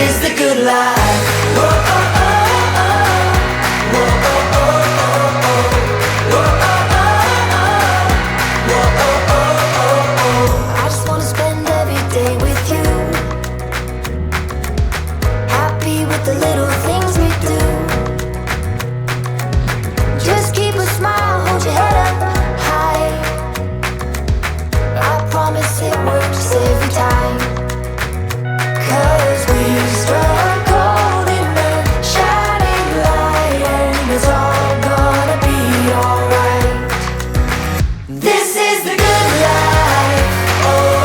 is the good life. Whoa, oh, oh, oh. Whoa, oh, oh, oh. Whoa, oh, oh, oh. Whoa, oh, oh, oh. I just wanna spend every day with you, happy with the little things we do. Just keep a smile, hold your head up high. I promise it works every time. 'Cause we struck gold in the shining light, and it's all gonna be alright. This is the good life. Oh,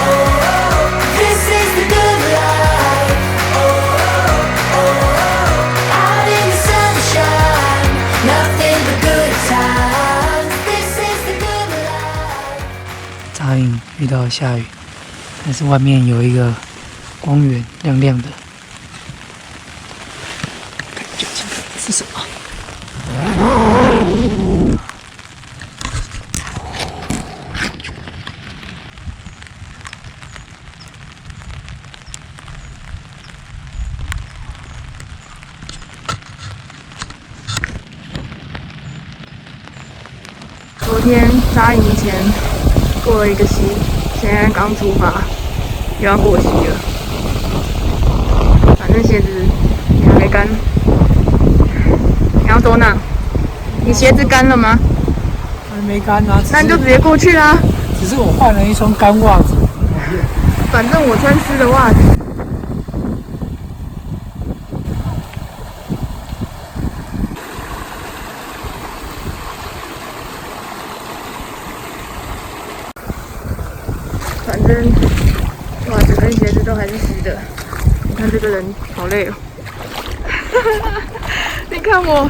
oh, oh. This is the good life. Oh, oh, oh. Out in the sunshine, nothing but good times. This is the good life. 差点遇到下雨，但是外面有一个光源亮亮的，看究竟是什么？昨天扎营前过了一个溪，现在刚出发，又要过溪了。反正鞋子也还没干，你要多拿？你鞋子干了吗？还没干啊，那你就直接过去啦。只是我换了一双干袜子。反正我穿湿的袜子。反正袜子跟鞋子都还是湿的。你看这个人好累哦。你看我。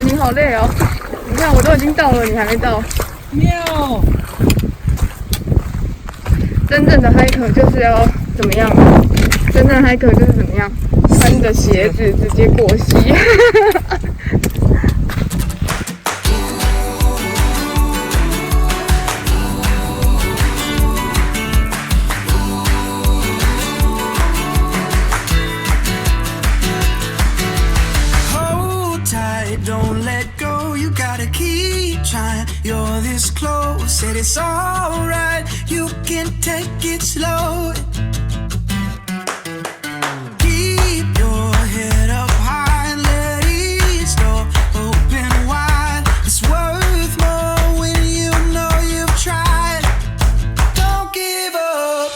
你好累哦。你看我都已经到了，你还没到。妙。真正的 hiker 就是要怎么样？真正的 hiker 就是怎么样？穿着鞋子直接过溪。Don't let go, you gotta keep trying. You're this close, said it's alright. You can take it slow. Keep your head up high and let each door open wide. It's worth more when you know you've tried. Don't give up.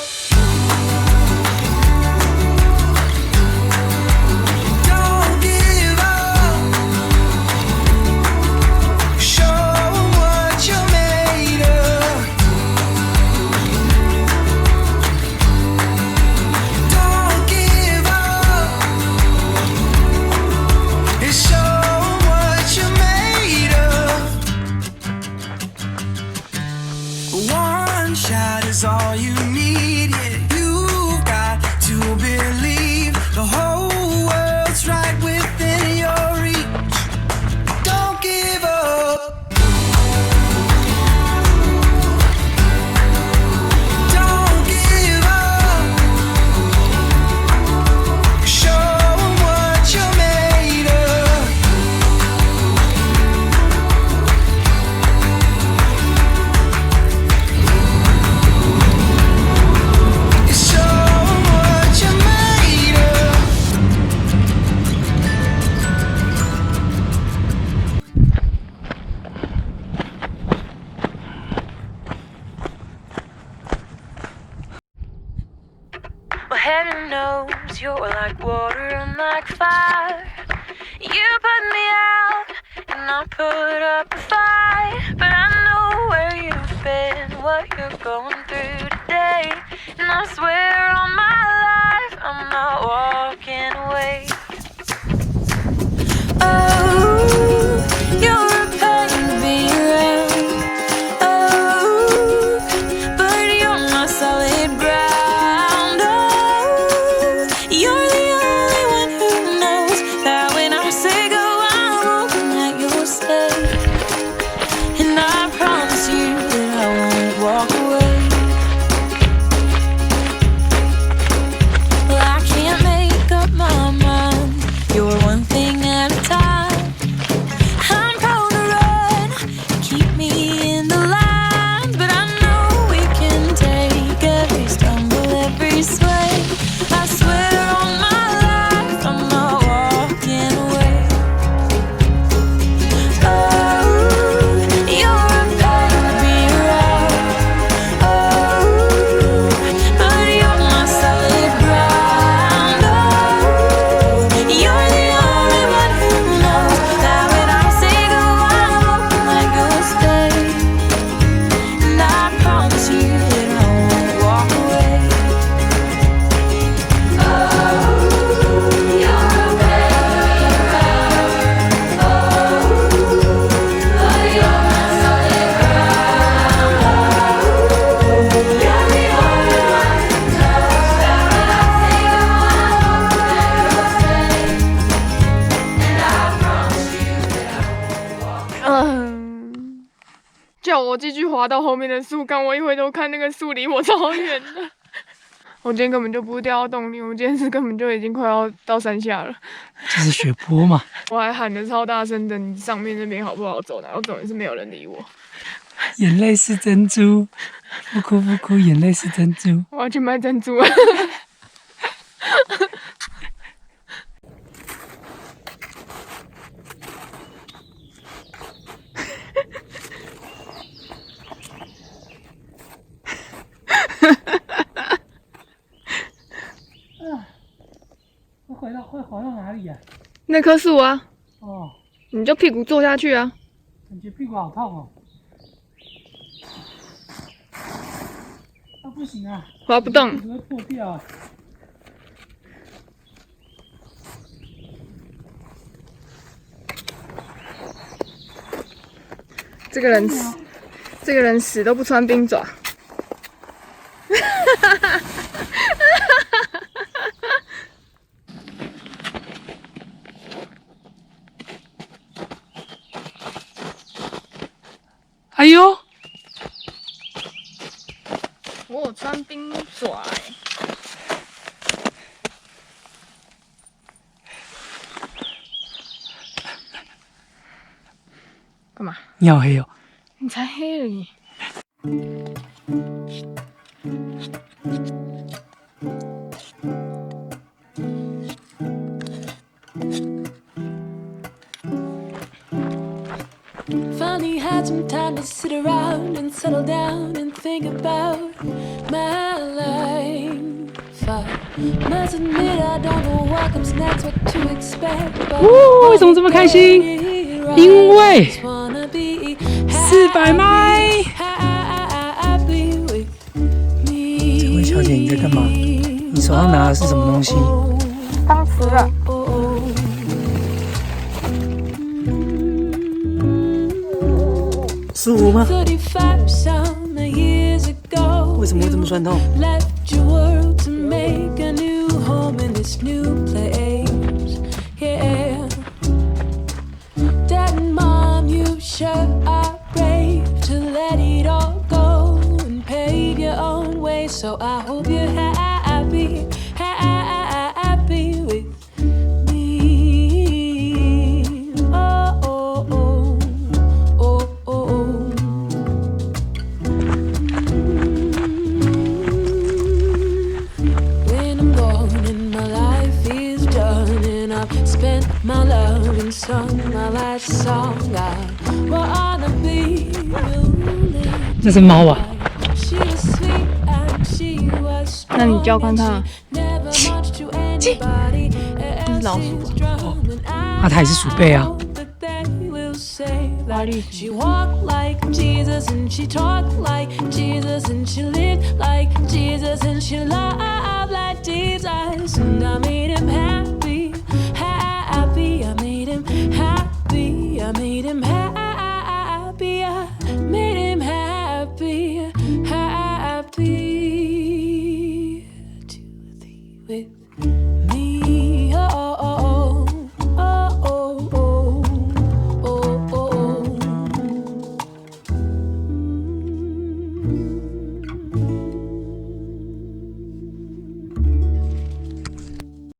All you need, yeah, you've got to believe the whole world's right within your reach. Don't give up. Don't give up. Show 'em what you're made of. Heaven knows you're like water and like fire. You put me out and I put up a fight. But I know where you've been, what you're going through today. And I swear on my life I'm not walking away. Oh, you're a pain to be around. Oh, but you're my solid ground. 叫我继续滑到后面的树干，我一回头看那个树离我超远的。我今天根本就不是掉到洞里，我今天是根本就已经快要到山下了。这是雪坡嘛？我还喊得超大声的，你上面那边好不好走？然后重点是没有人理我。眼泪是珍珠，不哭不哭，眼泪是珍珠。我要去卖珍珠了。会滑到哪里呀？那棵树啊，哦，你就屁股坐下去啊。感觉屁股好痛哦。啊，不行啊，滑不动。会破掉啊。这个人死都不穿冰爪。哎呦！我有穿冰爪干嘛？你好黑哦！你才黑而已。Finally had some time to sit around and settle down and think about my life. I must admit I don't know what comes next, what to expect. 为什么这么开心？因为400麦。这位小姐，你在干嘛？你手上拿的是什么东西？汤匙了。舒服吗？为什么会这么酸痛？So I hope you're happy, happy with me. Oh, oh, oh, oh, oh. When I'm gone and my life is done and I've spent my love and sung my last song, I wanna be lonely. 那是猫啊！ She was sweet and she was 那你叫看它。never much to anybody. 这是老鼠啊。哦，那它也是鼠辈啊。 She walked like Jesus and she talked like Jesus and she lived like Jesus and she loved like Jesus and I made him happy.